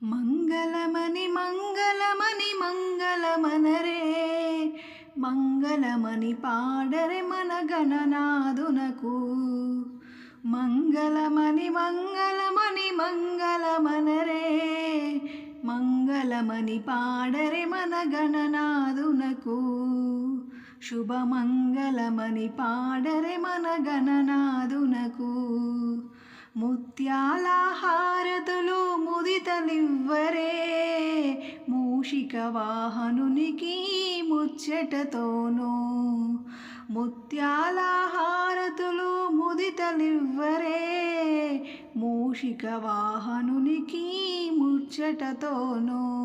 మంగళమని మంగళమని మంగళమనరే మంగళమని పాడరే మన గణనాదునకు. మంగళమని మంగళమని మంగళమనరే మంగళమని పాడరే మన గణనాదునకు. శుభమంగళమని పాడరే మన గణనాదునకు. ముత్యాల హారతులు ముదితలివ్వరే మూషిక వాహనునికి ముచ్చటతోనూ. ముత్యాల హారతులు ముదితలివ్వరే మూషిక వాహనునికి ముచ్చటతోనూ.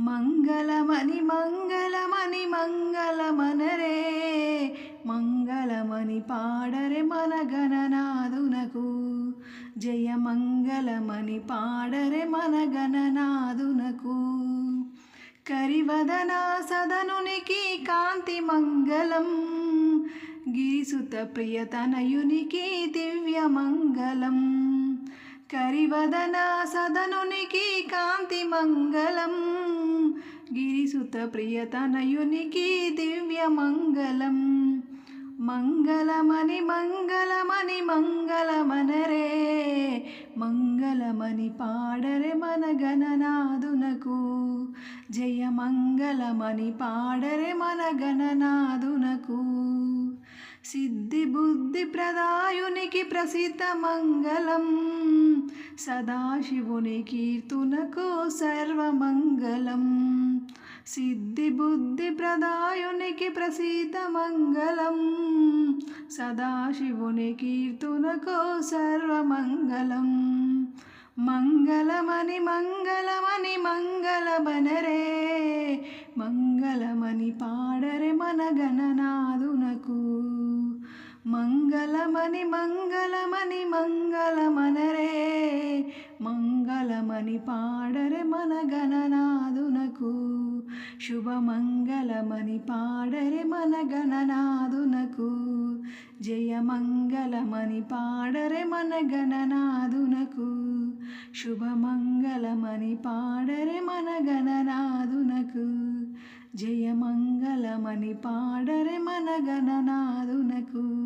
మంగళమని మంగళమని మంగళమనరే మంగళమని పాడరే మన గణనాదునకు. జయ మంగళమని పాడరే మన గణనాదునకు. కరివదన సదనునికి కాంతి మంగళం గిరిసుత ప్రియతనయునికి దివ్య మంగళం. కరివదన సదనునికి కాంతి మంగళం గిరిసుత ప్రియతనయునికి దివ్య మంగళం. మంగళమని మంగళమని మంగళమనరే మంగళమని పాడరే మన గణనాదునకు. జయ మంగళమని పాడరే మన గణనాదునకు. సిద్ధి బుద్ధి ప్రదాయునికి ప్రసిద్ధ మంగళం సదాశివుని కీర్తునకు సర్వమంగళం. సిద్ధి బుద్ధి ప్రదాయునికి ప్రసిద్ధ మంగళం సదాశివుని కీర్తునకు సర్వమంగళం. మంగళమని మంగళమని మంగళమనరే మంగళమని పాడరే మన గణనాదునకు. మంగళమని మంగళమని మంగళమనరే మంగళమని పాడరే మన గణనాదునకు. శుభమంగళమని పాడరే మన గణనాదునకు. జయ మంగళమని పాడరే మన గణనాదునకు. శుభమంగళమని పాడరే మన గణనాదునకు. జయ మంగళమని పాడరే మన గణనాదునకు.